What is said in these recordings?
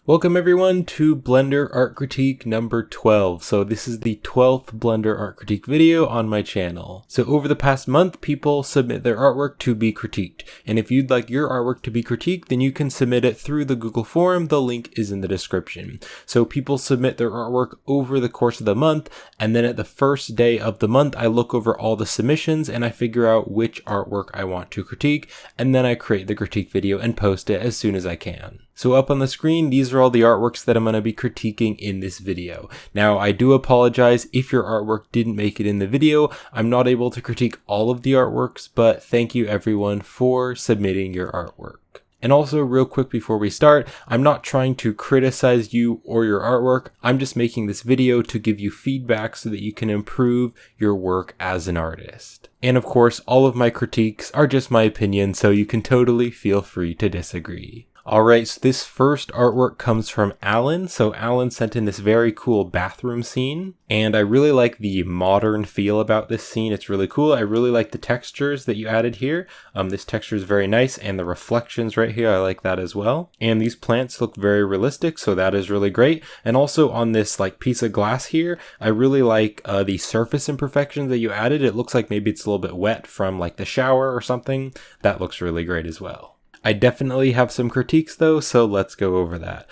Welcome everyone to Blender Art Critique number 12. So this is the 12th Blender Art Critique video on my channel. So over the past month, people submit their artwork to be critiqued. And if you'd like your artwork to be critiqued, then you can submit it through the Google form. The link is in the description. So people submit their artwork over the course of the month. And then at the first day of the month, I look over all the submissions and I figure out which artwork I want to critique. And then I create the critique video and post it as soon as I can. So up on the screen, these are all the artworks that I'm going to be critiquing in this video. Now, I do apologize if your artwork didn't make it in the video. I'm not able to critique all of the artworks, but thank you everyone for submitting your artwork. And also, real quick before we start, I'm not trying to criticize you or your artwork. I'm just making this video to give you feedback so that you can improve your work as an artist. And of course, all of my critiques are just my opinion, so you can totally feel free to disagree. Alright, so this first artwork comes from Alan. So Alan sent in this very cool bathroom scene, and I really like the modern feel about this scene. It's really cool. I really like the textures that you added here. This texture is very nice, and the reflections right here, I like that as well. And these plants look very realistic, so that is really great. And also on this piece of glass here, I really like the surface imperfections that you added. It looks like maybe it's a little bit wet from the shower or something. That looks really great as well. I definitely have some critiques though, so let's go over that.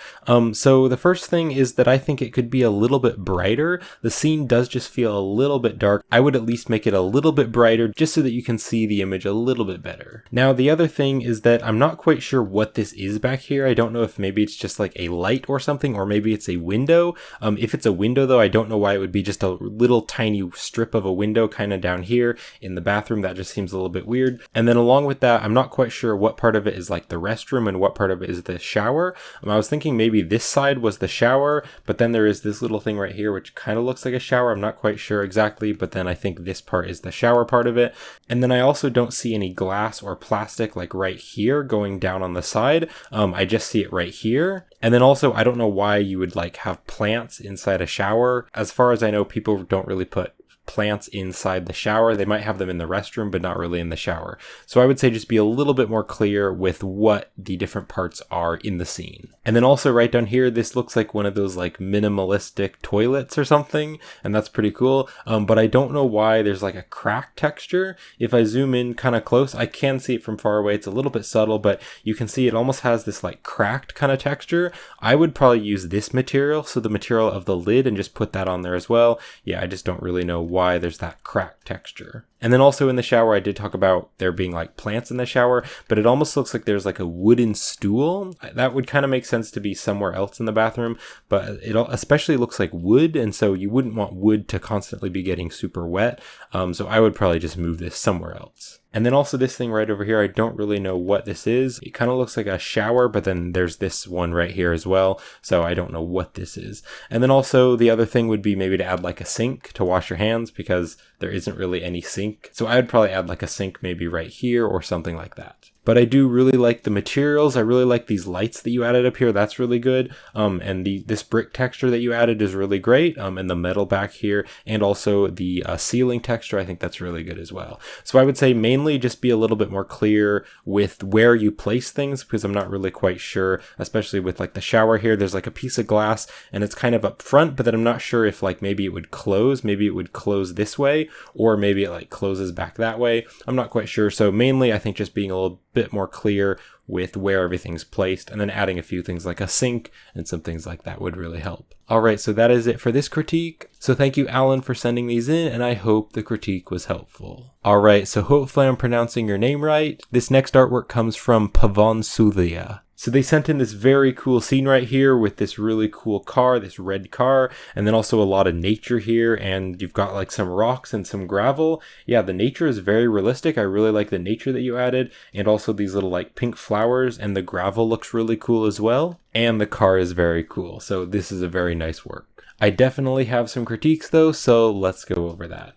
So the first thing is that I think it could be a little bit brighter. The scene does just feel a little bit dark. I would at least make it a little bit brighter just so that you can see the image a little bit better. Now the other thing is that I'm not quite sure what this is back here. I don't know if maybe it's just a light or something, or maybe it's a window. If it's a window though, I don't know why it would be just a little tiny strip of a window kind of down here in the bathroom. That just seems a little bit weird. And then along with that, I'm not quite sure what part of it is the restroom and what part of it is the shower. I was thinking maybe this side was the shower, but then there is this little thing right here which kind of looks like a shower. I'm not quite sure exactly, but then I think this part is the shower part of it. And then I also don't see any glass or plastic right here going down on the side. I just see it right here. And then also, I don't know why you would have plants inside a shower. As far as I know, people don't really put plants inside the shower. They might have them in the restroom, but not really in the shower. So I would say just be a little bit more clear with what the different parts are in the scene. And then also right down here, this looks like one of those minimalistic toilets or something, and that's pretty cool. But I don't know why there's a crack texture. If I zoom in kind of close, I can see it from far away. It's a little bit subtle, but you can see it almost has this cracked kind of texture. I would probably use this material, so the material of the lid, and just put that on there as well. Yeah, I just don't really know why there's that cracked texture. And then also in the shower, I did talk about there being plants in the shower, but it almost looks like there's a wooden stool. That would kind of make sense to be somewhere else in the bathroom, but it especially looks like wood, and so you wouldn't want wood to constantly be getting super wet. So I would probably just move this somewhere else. And then also this thing right over here, I don't really know what this is. It kind of looks like a shower, but then there's this one right here as well. So I don't know what this is. And then also the other thing would be maybe to add a sink to wash your hands, because there isn't really any sink. So I would probably add a sink maybe right here or something like that. But I do really like the materials. I really like these lights that you added up here. That's really good. And this brick texture that you added is really great. And the metal back here, and also the ceiling texture, I think that's really good as well. So I would say mainly just be a little bit more clear with where you place things, because I'm not really quite sure, especially with the shower here. There's a piece of glass and it's kind of up front, but then I'm not sure if maybe it would close. Maybe it would close this way, or maybe it closes back that way. I'm not quite sure. So mainly I think just being a little bit more clear with where everything's placed, and then adding a few things like a sink and some things like that would really help. Alright, so that is it for this critique. So thank you, Alan, for sending these in, and I hope the critique was helpful. Alright, so hopefully I'm pronouncing your name right. This next artwork comes from Pavan Sudhia. So they sent in this very cool scene right here with this really cool car, this red car, and then also a lot of nature here, and you've got some rocks and some gravel. Yeah, the nature is very realistic. I really like the nature that you added, and also these little pink flowers, and the gravel looks really cool as well. And the car is very cool. So this is a very nice work. I definitely have some critiques though, so let's go over that.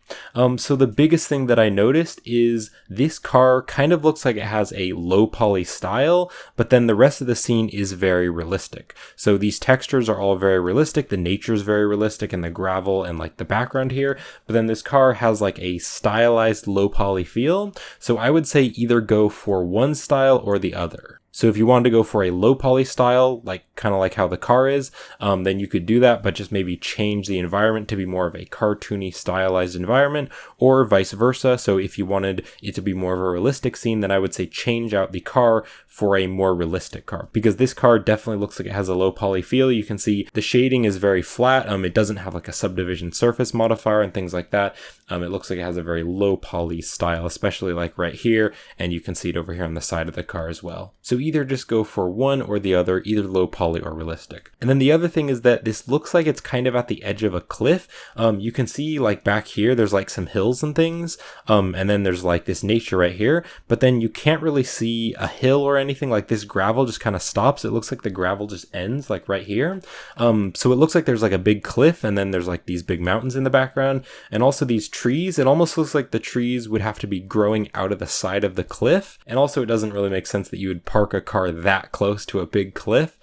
So the biggest thing that I noticed is this car kind of looks like it has a low poly style, but then the rest of the scene is very realistic. So these textures are all very realistic, the nature is very realistic, and the gravel and the background here, but then this car has a stylized low poly feel. So I would say either go for one style or the other. So if you wanted to go for a low poly style, like kind of like how the car is, then you could do that, but just maybe change the environment to be more of a cartoony stylized environment, or vice versa. So if you wanted it to be more of a realistic scene, then I would say change out the car for a more realistic car, because this car definitely looks like it has a low poly feel. You can see the shading is very flat. It doesn't have like a subdivision surface modifier and things like that. It looks like it has a very low poly style, especially like right here, and you can see it over here on the side of the car as well. So either just go for one or the other, either low poly or realistic. And then the other thing is that this looks like it's kind of at the edge of a cliff. You can see like back here, there's like some hills and things, and then there's like this nature right here, but then you can't really see a hill or anything. Like this gravel just kind of stops. It looks like the gravel just ends like right here. So it looks like there's like a big cliff, and then there's like these big mountains in the background, and also these trees. It almost looks like the trees would have to be growing out of the side of the cliff, and also it doesn't really make sense that you would park a car that close to a big cliff.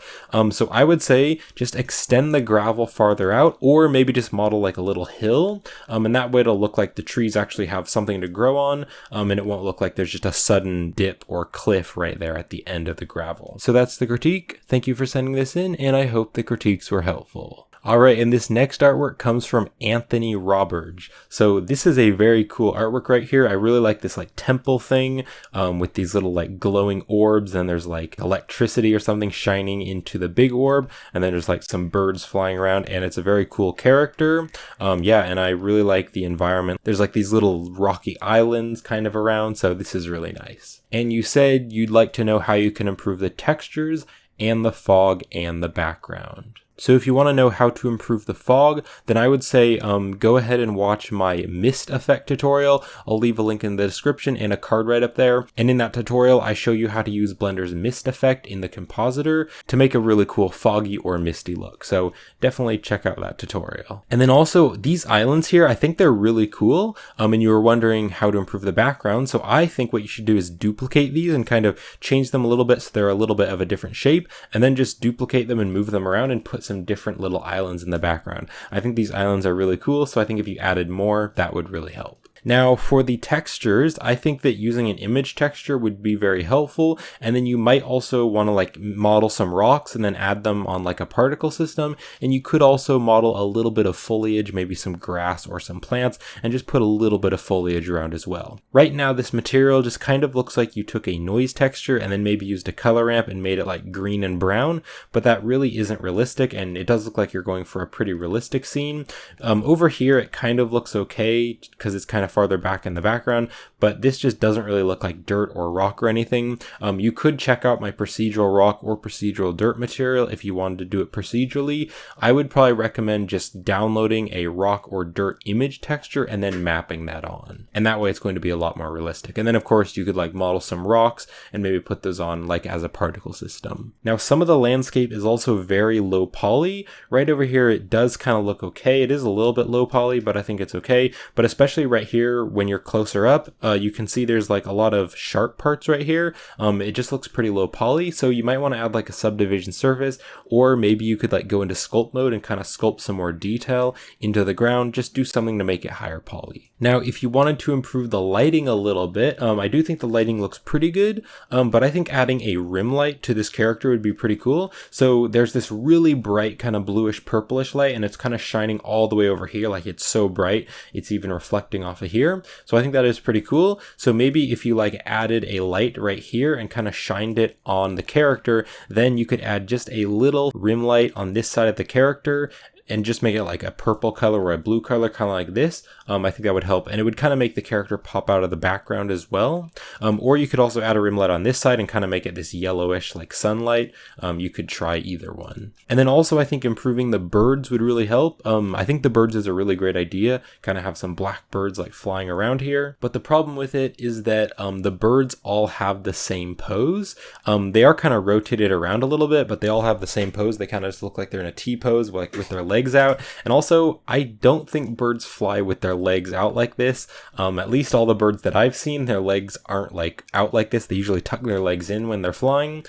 So I would say just extend the gravel farther out, or maybe just model like a little hill, and that way it'll look like the trees actually have something to grow on, and it won't look like there's just a sudden dip or cliff right there at the end of the gravel. So that's the critique. Thank you for sending this in, and I hope the critiques were helpful. All right, and this next artwork comes from Anthony Roberge. So this is a very cool artwork right here. I really like this like temple thing with these little like glowing orbs, and there's like electricity or something shining into the big orb, and then there's like some birds flying around, and it's a very cool character. Yeah, and I really like the environment. There's like these little rocky islands kind of around, so this is really nice. And you said you'd like to know how you can improve the textures and the fog and the background. So if you want to know how to improve the fog, then I would say go ahead and watch my mist effect tutorial. I'll leave a link in the description and a card right up there. And in that tutorial, I show you how to use Blender's mist effect in the compositor to make a really cool foggy or misty look. So definitely check out that tutorial. And then also these islands here, I think they're really cool. And you were wondering how to improve the background. So I think what you should do is duplicate these and kind of change them a little bit so they're a little bit of a different shape, and then just duplicate them and move them around and put some different little islands in the background. I think these islands are really cool, so I think if you added more, that would really help. Now for the textures, I think that using an image texture would be very helpful, and then you might also want to like model some rocks and then add them on like a particle system, and you could also model a little bit of foliage, maybe some grass or some plants, and just put a little bit of foliage around as well. Right now this material just kind of looks like you took a noise texture and then maybe used a color ramp and made it like green and brown, but that really isn't realistic, and it does look like you're going for a pretty realistic scene. Over here it kind of looks okay because it's kind of farther back in the background, but this just doesn't really look like dirt or rock or anything. You could check out my procedural rock or procedural dirt material if you wanted to do it procedurally. I would probably recommend just downloading a rock or dirt image texture and then mapping that on, and that way it's going to be a lot more realistic. And then of course you could like model some rocks and maybe put those on like as a particle system. Now some of the landscape is also very low poly. Right over here it does kind of look okay. It is a little bit low poly, but I think it's okay. But especially right here when you're closer up, you can see there's like a lot of sharp parts right here. It just looks pretty low poly, so you might want to add like a subdivision surface, or maybe you could like go into sculpt mode and kind of sculpt some more detail into the ground. Just do something to make it higher poly. Now if you wanted to improve the lighting a little bit, I do think the lighting looks pretty good, but I think adding a rim light to this character would be pretty cool. So there's this really bright kind of bluish purplish light, and it's kind of shining all the way over here, like it's so bright it's even reflecting off of here. So I think that is pretty cool. So maybe if you like added a light right here and kind of shined it on the character, then you could add just a little rim light on this side of the character and just make it like a purple color or a blue color, kind of like this. I think that would help, and it would kind of make the character pop out of the background as well. Or you could also add a rim light on this side and kind of make it this yellowish like sunlight. You could try either one. And then also I think improving the birds would really help. I think the birds is a really great idea, kind of have some black birds like flying around here. But the problem with it is that the birds all have the same pose. They are kind of rotated around a little bit, but they all have the same pose. They kind of just look like they're in a T pose, like with their legs legs out. And also, I don't think birds fly with their legs out like this. At least all the birds that I've seen, their legs aren't like out like this. They usually tuck their legs in when they're flying.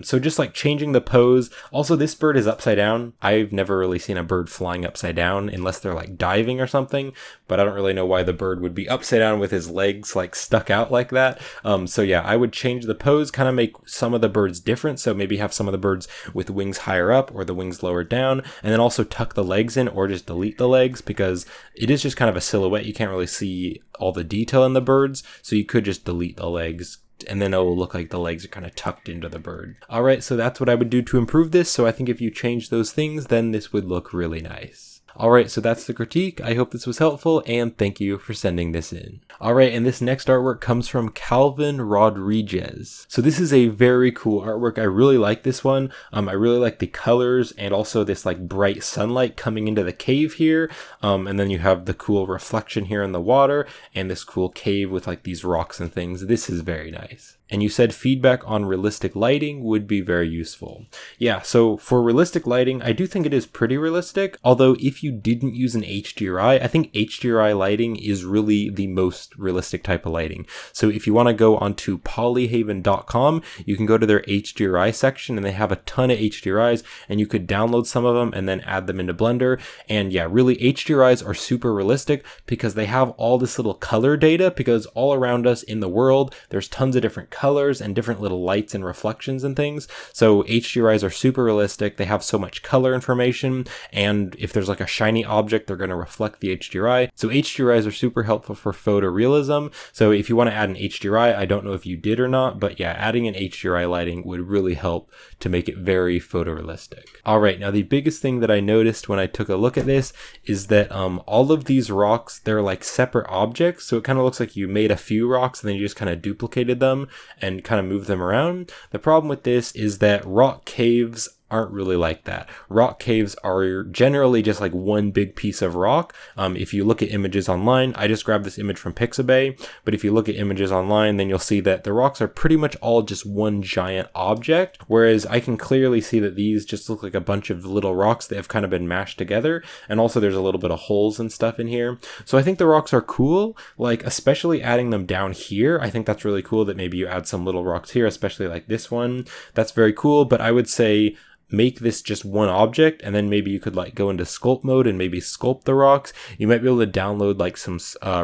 So just like changing the pose. Also, this bird is upside down. I've never really seen a bird flying upside down unless they're like diving or something, but I don't really know why the bird would be upside down with his legs like stuck out like that. So yeah, I would change the pose, kind of make some of the birds different. So maybe have some of the birds with wings higher up or the wings lower down, and then also tuck the legs in or just delete the legs, because it is just kind of a silhouette. You can't really see all the detail in the birds, so you could just delete the legs, and then it will look like the legs are kind of tucked into the bird. All right, so that's what I would do to improve this. So I think if you change those things, then this would look really nice. All right, so that's the critique. I hope this was helpful, and thank you for sending this in. All right, and this next artwork comes from Calvin Rodriguez. So this is a very cool artwork. I really like this one. I really like the colors and also this like bright sunlight coming into the cave here. And then you have the cool reflection here in the water and this cool cave with like these rocks and things. This is very nice. And you said feedback on realistic lighting would be very useful. Yeah, so for realistic lighting, I do think it is pretty realistic. Although if you didn't use an HDRI, I think HDRI lighting is really the most realistic type of lighting. So if you want to go onto polyhaven.com, you can go to their HDRI section and they have a ton of HDRIs, and you could download some of them and then add them into Blender. And yeah, really HDRIs are super realistic because they have all this little color data, because all around us in the world, there's tons of different colors and different little lights and reflections and things. So HDRIs are super realistic. They have so much color information, and if there's like a shiny object, they're going to reflect the HDRI. So HDRIs are super helpful for photorealism. So if you want to add an HDRI, I don't know if you did or not, but yeah, adding an HDRI lighting would really help to make it very photorealistic. All right, now the biggest thing that I noticed when I took a look at this is that all of these rocks, they're like separate objects. So it kind of looks like you made a few rocks and then you just kind of duplicated them and kind of move them around. The problem with this is that rock caves aren't really like that. Rock caves are generally just like one big piece of rock. If you look at images online, I just grabbed this image from Pixabay, but if you look at images online, then you'll see that the rocks are pretty much all just one giant object, whereas I can clearly see that these just look like a bunch of little rocks that have kind of been mashed together, and also there's a little bit of holes and stuff in here. So I think the rocks are cool, like especially adding them down here. I think that's really cool that maybe you add some little rocks here, especially like this one. That's very cool, but I would say make this just one object, and then maybe you could like go into sculpt mode and maybe sculpt the rocks. You might be able to download like some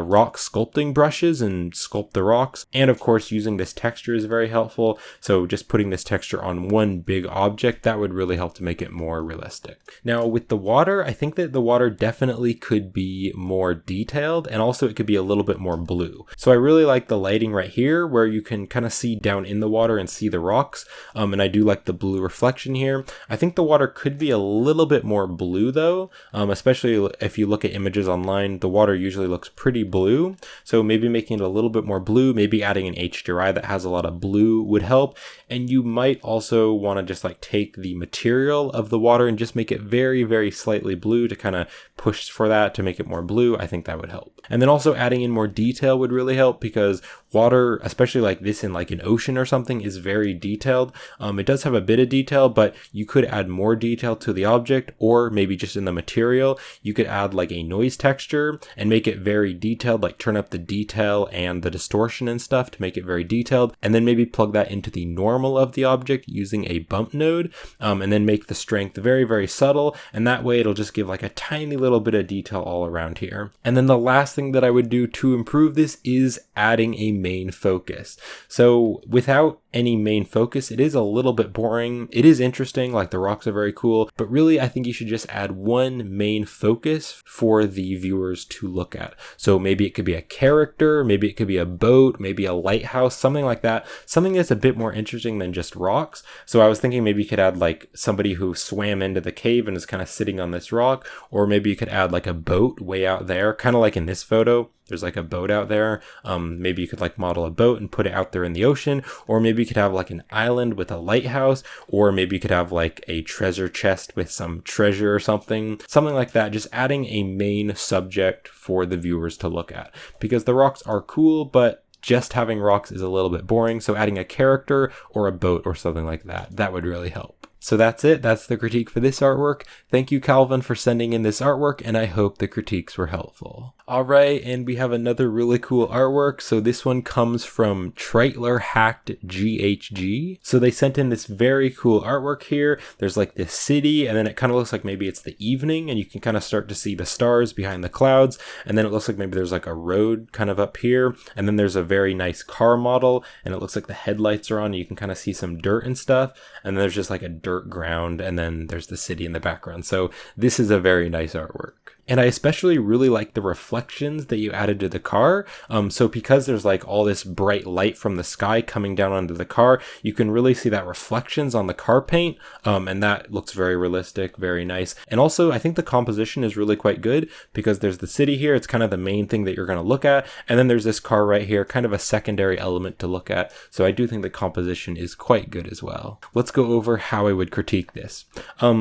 rock sculpting brushes and sculpt the rocks. And of course, using this texture is very helpful. So just putting this texture on one big object, that would really help to make it more realistic. Now with the water, I think that the water definitely could be more detailed, and also it could be a little bit more blue. So I really like the lighting right here where you can kind of see down in the water and see the rocks. And I do like the blue reflection here. I think the water could be a little bit more blue though, especially if you look at images online, the water usually looks pretty blue. So maybe making it a little bit more blue, maybe adding an HDRI that has a lot of blue would help. And you might also want to just like take the material of the water and just make it very, very slightly blue to kind of push for that to make it more blue. I think that would help. And then also adding in more detail would really help, because water, especially like this in like an ocean or something, is very detailed. It does have a bit of detail, but you could add more detail to the object, or maybe just in the material, you could add like a noise texture and make it very detailed, like turn up the detail and the distortion and stuff to make it very detailed. And then maybe plug that into the normal of the object using a bump node, and then make the strength very, very subtle. And that way it'll just give like a tiny little bit of detail all around here. And then the last thing that I would do to improve this is adding a main focus. So without any main focus, it is a little bit boring. It is interesting, like the rocks are very cool, but really I think you should just add one main focus for the viewers to look at. So maybe it could be a character, maybe it could be a boat, maybe a lighthouse, something like that. Something that's a bit more interesting than just rocks. So I was thinking maybe you could add like somebody who swam into the cave and is kind of sitting on this rock, or maybe you could add like a boat way out there, kind of like in this photo. There's like a boat out there. Maybe you could like model a boat and put it out there in the ocean, or maybe you could have like an island with a lighthouse, or maybe you could have like a treasure chest with some treasure or something like that. Just adding a main subject for the viewers to look at, because the rocks are cool, but just having rocks is a little bit boring. So adding a character or a boat or something like that, that would really help. So that's it. That's the critique for this artwork. Thank you, Calvin, for sending in this artwork, and I hope the critiques were helpful. All right, and we have another really cool artwork. So this one comes from Treitler Hacked GHG. So they sent in this very cool artwork here. There's like this city, and then it kind of looks like maybe it's the evening, and you can kind of start to see the stars behind the clouds. And then it looks like maybe there's like a road kind of up here, and then there's a very nice car model, and it looks like the headlights are on, and you can kind of see some dirt and stuff. And then there's just like a dirt ground, and then there's the city in the background. So this is a very nice artwork. And I especially really like the reflections that you added to the car. So because there's like all this bright light from the sky coming down onto the car, you can really see that reflections on the car paint. And that looks very realistic, very nice. And also I think the composition is really quite good because there's the city here. It's kind of the main thing that you're going to look at. And then there's this car right here, kind of a secondary element to look at. So I do think the composition is quite good as well. Let's go over how I would critique this.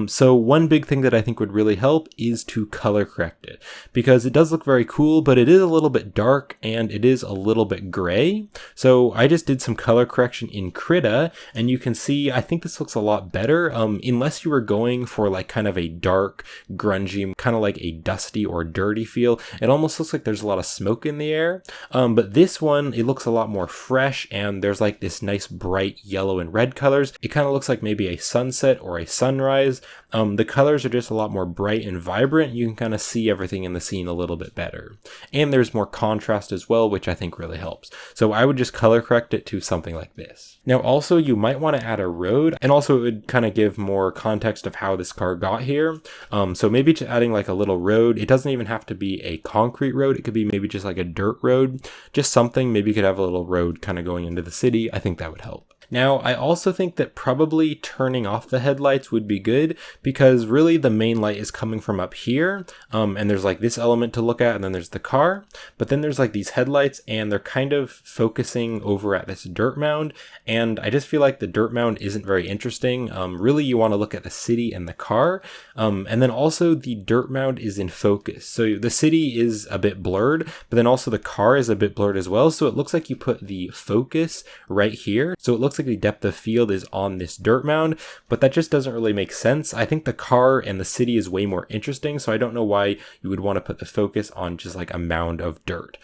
So one big thing that I think would really help is to color correct it, because it does look very cool, but it is a little bit dark and it is a little bit gray. So I just did some color correction in Krita, and you can see I think this looks a lot better, unless you were going for like kind of a dark, grungy, kind of like a dusty or dirty feel. It almost looks like there's a lot of smoke in the air, but this one, it looks a lot more fresh, and there's like this nice bright yellow and red colors. It kind of looks like maybe a sunset or a sunrise. The colors are just a lot more bright and vibrant. You can kind of see everything in the scene a little bit better. And there's more contrast as well, which I think really helps. So I would just color correct it to something like this. Now also you might want to add a road, and also it would kind of give more context of how this car got here. So maybe just adding like a little road. It doesn't even have to be a concrete road. It could be maybe just like a dirt road, just something. Maybe you could have a little road kind of going into the city. I think that would help. Now, I also think that probably turning off the headlights would be good, because really the main light is coming from up here, and there's like this element to look at, and then there's the car, but then there's like these headlights, and they're kind of focusing over at this dirt mound, and I just feel like the dirt mound isn't very interesting. Really, you want to look at the city and the car, and then also the dirt mound is in focus. So the city is a bit blurred, but then also the car is a bit blurred as well, so it looks like you put the focus right here, so it looks like the depth of field is on this dirt mound, but that just doesn't really make sense. I think the car and the city is way more interesting, so I don't know why you would want to put the focus on just like a mound of dirt.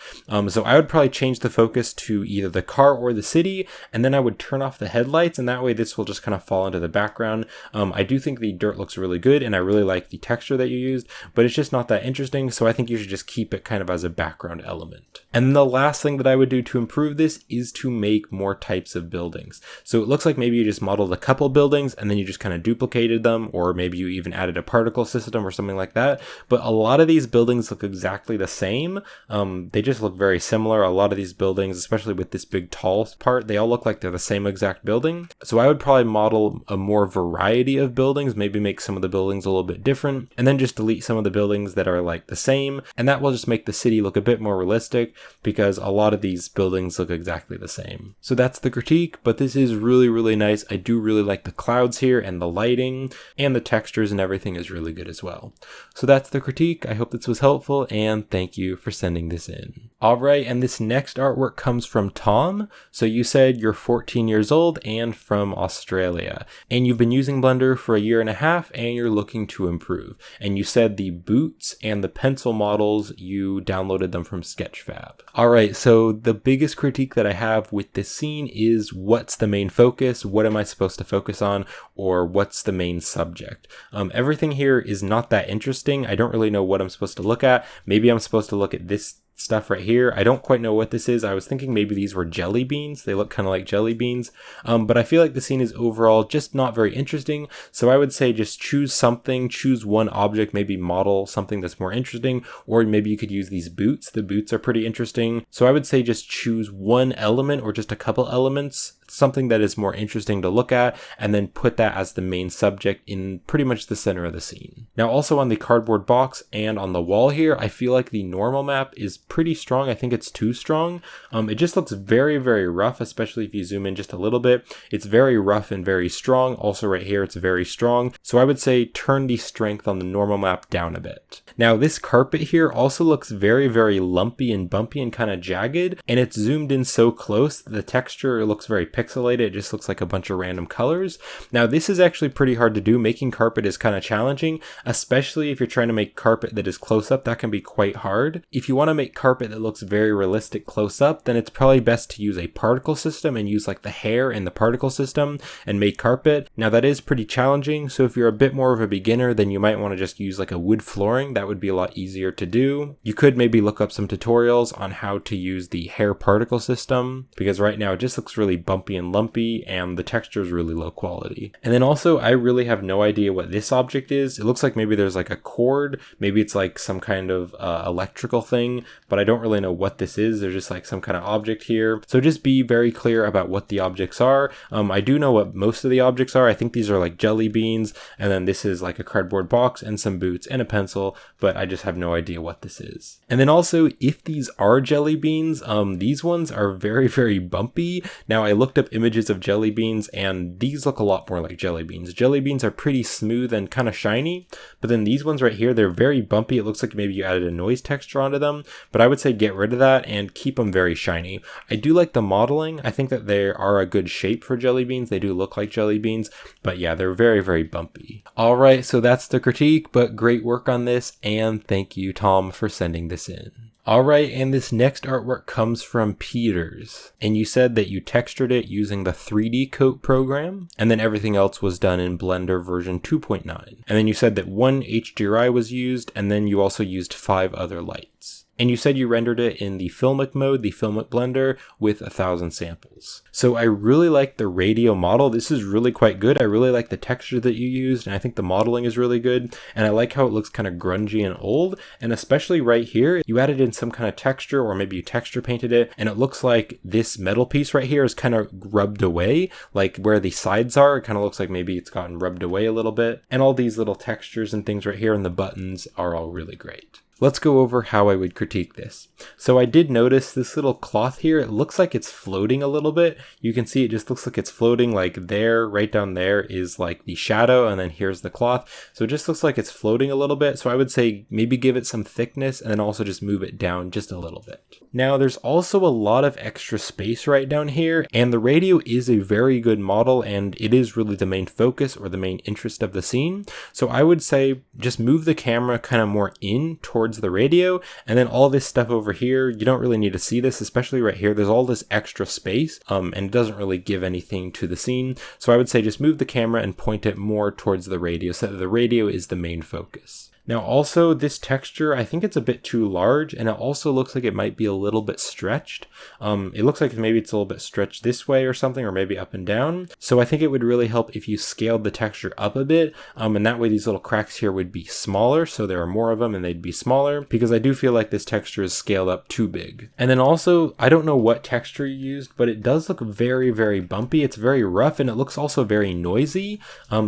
So I would probably change the focus to either the car or the city, and then I would turn off the headlights, and that way this will just kind of fall into the background. I do think the dirt looks really good, and I really like the texture that you used, but it's just not that interesting, so I think you should just keep it kind of as a background element. And then the last thing that I would do to improve this is to make more types of buildings. So it looks like maybe you just modeled a couple buildings and then you just kind of duplicated them, or maybe you even added a particle system or something like that. But a lot of these buildings look exactly the same. They just look very similar. A lot of these buildings, especially with this big tall part, they all look like they're the same exact building. So I would probably model a more variety of buildings, maybe make some of the buildings a little bit different, and then just delete some of the buildings that are like the same. And that will just make the city look a bit more realistic, because a lot of these buildings look exactly the same. So that's the critique, but this is really nice. I do really like the clouds here, and the lighting and the textures and everything is really good as well. So that's the critique. I hope this was helpful, and thank you for sending this in. All right, and this next artwork comes from Tom. So you said you're 14 years old and from Australia, and you've been using Blender for a year and a half, and you're looking to improve. And you said the boots and the pencil models, you downloaded them from Sketchfab. All right, so the biggest critique that I have with this scene is, what's the main focus? What am I supposed to focus on? Or what's the main subject? Everything here is not that interesting. I don't really know what I'm supposed to look at. Maybe I'm supposed to look at this stuff right here. I don't quite know what this is. I was thinking maybe these were jelly beans. They look kind of like jelly beans. But I feel like the scene is overall just not very interesting. So I would say just choose something, choose one object, maybe model something that's more interesting, or maybe you could use these boots. The boots are pretty interesting. So I would say just choose one element or just a couple elements, something that is more interesting to look at, and then put that as the main subject in pretty much the center of the scene. Now also on the cardboard box and on the wall here, I feel like the normal map is pretty strong. I think it's too strong. It just looks very rough, especially if you zoom in just a little bit. It's very rough and very strong. Also right here, it's very strong. So I would say turn the strength on the normal map down a bit. Now this carpet here also looks very lumpy and bumpy and kind of jagged, and it's zoomed in so close that the texture looks very pixelate it just looks like a bunch of random colors. Now this is actually pretty hard to do. Making carpet is kind of challenging, especially if you're trying to make carpet that is close up. That can be quite hard. If you want to make carpet that looks very realistic close up, then it's probably best to use a particle system and use like the hair in the particle system and make carpet. Now that is pretty challenging, so if you're a bit more of a beginner, then you might want to just use like a wood flooring. That would be a lot easier to do. You could maybe look up some tutorials on how to use the hair particle system, because right now it just looks really bumpy and lumpy and the texture is really low quality. And then also, I really have no idea what this object is. It looks like maybe there's like a cord, maybe it's like some kind of electrical thing, but I don't really know what this is. There's just like some kind of object here. So just be very clear about what the objects are. I do know what most of the objects are. I think these are like jelly beans, and then this is like a cardboard box and some boots and a pencil, but I just have no idea what this is. And then also, if these are jelly beans, these ones are very, very bumpy. Now I looked up images of jelly beans and these look a lot more like jelly beans. Jelly beans are pretty smooth and kind of shiny, but then these ones right here, they're very bumpy. It looks like maybe you added a noise texture onto them, but I would say get rid of that and keep them very shiny. I do like the modeling. I think that they are a good shape for jelly beans. They do look like jelly beans, but yeah, they're very, very bumpy. All right, so that's the critique, but great work on this, and thank you, Tom, for sending this in. Alright, and this next artwork comes from Peters, and you said that you textured it using the 3D Coat program, and then everything else was done in Blender version 2.9. And then you said that one HDRI was used, and then you also used 5 other lights. And you said you rendered it in the filmic mode, the filmic blender, with 1,000 samples. So I really like the radio model. This is really quite good. I really like the texture that you used, and I think the modeling is really good. And I like how it looks kind of grungy and old. And especially right here, you added in some kind of texture, or maybe you texture painted it, and it looks like this metal piece right here is kind of rubbed away, like where the sides are. It kind of looks like maybe it's gotten rubbed away a little bit. And all these little textures and things right here, and the buttons are all really great. Let's go over how I would critique this. So I did notice this little cloth here. It looks like it's floating a little bit. You can see it just looks like it's floating, like there, right down there is like the shadow, and then here's the cloth. So it just looks like it's floating a little bit. So I would say maybe give it some thickness and then also just move it down just a little bit. Now there's also a lot of extra space right down here, and the radio is a very good model, and it is really the main focus or the main interest of the scene. So I would say just move the camera kind of more in towards the radio, and then all this stuff over here, you don't really need to see this, especially right here. There's all this extra space, and it doesn't really give anything to the scene. So I would say just move the camera and point it more towards the radio so that the radio is the main focus. Now also, this texture, I think it's a bit too large, and it also looks like it might be a little bit stretched. It looks like maybe it's a little bit stretched this way or something, or maybe up and down. So I think it would really help if you scaled the texture up a bit, and that way these little cracks here would be smaller, so there are more of them and they'd be smaller, because I do feel like this texture is scaled up too big. And then also, I don't know what texture you used, but it does look very, very bumpy. It's very rough, and it looks also very noisy.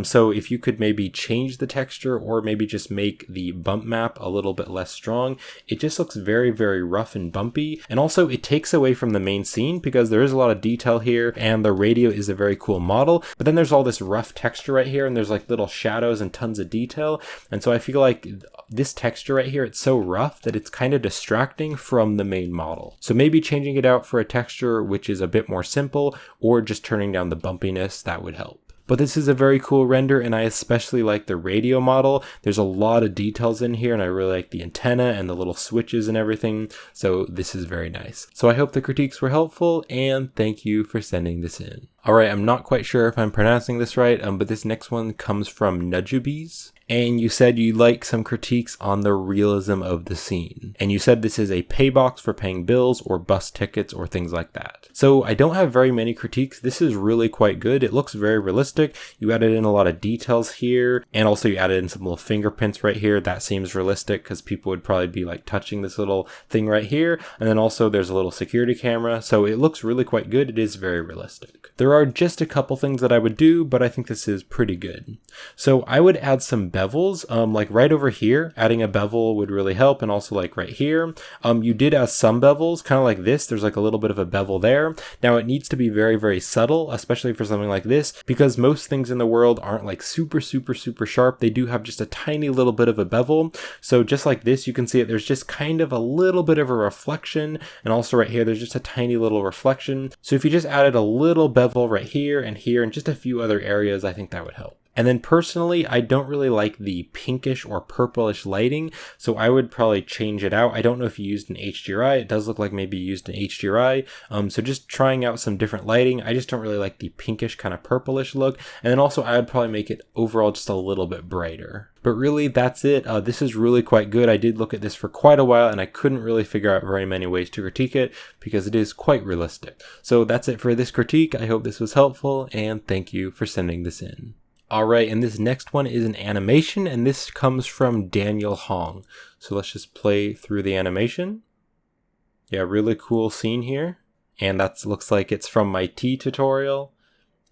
So if you could maybe change the texture, or maybe just make the bump map a little bit less strong, it just looks very, very rough and bumpy. And also it takes away from the main scene, because there is a lot of detail here, and the radio is a very cool model, but then there's all this rough texture right here, and there's like little shadows and tons of detail. And so I feel like this texture right here, it's so rough that it's kind of distracting from the main model. So maybe changing it out for a texture which is a bit more simple, or just turning down the bumpiness, that would help. But this is a very cool render, and I especially like the radio model. There's a lot of details in here, and I really like the antenna and the little switches and everything. So this is very nice. So I hope the critiques were helpful, and thank you for sending this in. Alright, I'm not quite sure if I'm pronouncing this right, but this next one comes from Nujubes. And you said you like some critiques on the realism of the scene. And you said this is a pay box for paying bills or bus tickets or things like that. So I don't have very many critiques. This is really quite good. It looks very realistic. You added in a lot of details here, and also you added in some little fingerprints right here. That seems realistic, because people would probably be like touching this little thing right here. And then also there's a little security camera. So it looks really quite good. It is very realistic. There are just a couple things that I would do, but I think this is pretty good. So I would add some bevels, like right over here, adding a bevel would really help, and also like right here. You did add some bevels, kind of like this. There's like a little bit of a bevel there. Now it needs to be very, very subtle, especially for something like this, because most things in the world aren't like super, super, super sharp. They do have just a tiny little bit of a bevel. So just like this, you can see it, there's just kind of a little bit of a reflection, and also right here, there's just a tiny little reflection. So if you just added a little bevel right here, and just a few other areas, I think that would help. And then personally, I don't really like the pinkish or purplish lighting, so I would probably change it out. I don't know if you used an HDRI. It does look like maybe you used an HDRI. So just trying out some different lighting. I just don't really like the pinkish kind of purplish look. And then also I would probably make it overall just a little bit brighter. But really, that's it. This is really quite good. I did look at this for quite a while, and I couldn't really figure out very many ways to critique it because it is quite realistic. So that's it for this critique. I hope this was helpful, and thank you for sending this in. Alright, and this next one is an animation, and this comes from Daniel Hong. So let's just play through the animation. Yeah, really cool scene here. And that looks like it's from my tea tutorial,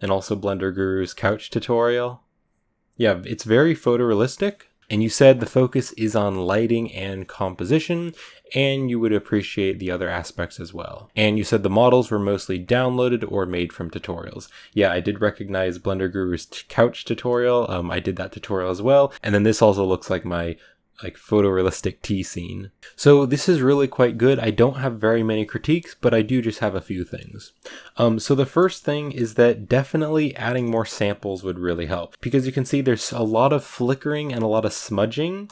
and also Blender Guru's couch tutorial. Yeah, it's very photorealistic. And you said the focus is on lighting and composition, and you would appreciate the other aspects as well. And you said the models were mostly downloaded or made from tutorials. Yeah, I did recognize Blender Guru's couch tutorial. I did that tutorial as well. And then this also looks like my photorealistic tea scene. So this is really quite good. I don't have very many critiques, but I do just have a few things. So the first thing is that definitely adding more samples would really help, because you can see there's a lot of flickering and a lot of smudging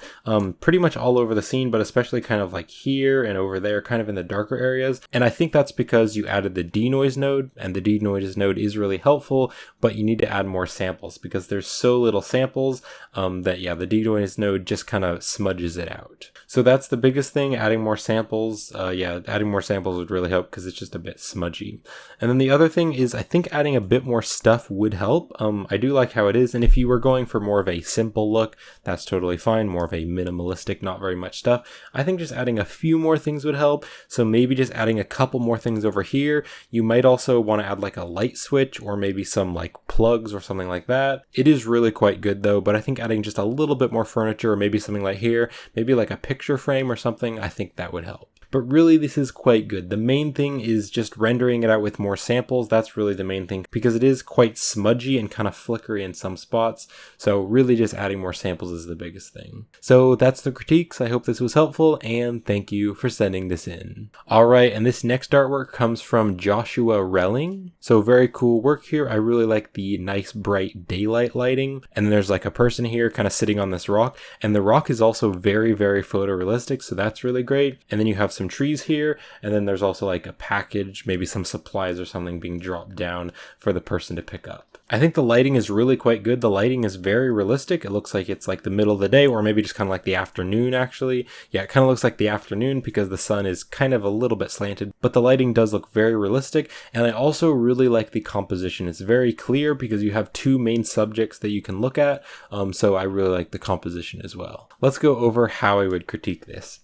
pretty much all over the scene, but especially kind of like here and over there, kind of in the darker areas. And I think that's because you added the denoise node, and the denoise node is really helpful, but you need to add more samples because there's so little samples that yeah, the denoise node just kind of smudges it out. So that's the biggest thing, adding more samples. Yeah, adding more samples would really help because it's just a bit smudgy. And then the other thing is I think adding a bit more stuff would help. I do like how it is, and if you were going for more of a simple look, that's totally fine, more of a minimalistic, not very much stuff. I think just adding a few more things would help. So maybe just adding a couple more things over here. You might also want to add like a light switch or maybe some like plugs or something like that. It is really quite good though, but I think adding just a little bit more furniture or maybe something like here, maybe like a picture frame or something, I think that would help. But really, this is quite good. The main thing is just rendering it out with more samples. That's really the main thing, because it is quite smudgy and kind of flickery in some spots. So really just adding more samples is the biggest thing. So that's the critiques. I hope this was helpful, and thank you for sending this in. Alright, and this next artwork comes from Joshua Relling. So very cool work here. I really like the nice bright daylight lighting. And then there's like a person here kind of sitting on this rock. And the rock is also very, very photorealistic. So that's really great. And then you have some trees here, and then there's also like a package, maybe some supplies or something being dropped down for the person to pick up. I think the lighting is really quite good. The lighting is very realistic. It looks like it's like the middle of the day, or maybe just kind of like the afternoon actually. Yeah, it kind of looks like the afternoon because the sun is kind of a little bit slanted, but the lighting does look very realistic. And I also really like the composition. It's very clear because you have two main subjects that you can look at. So I really like the composition as well. Let's go over how I would critique this.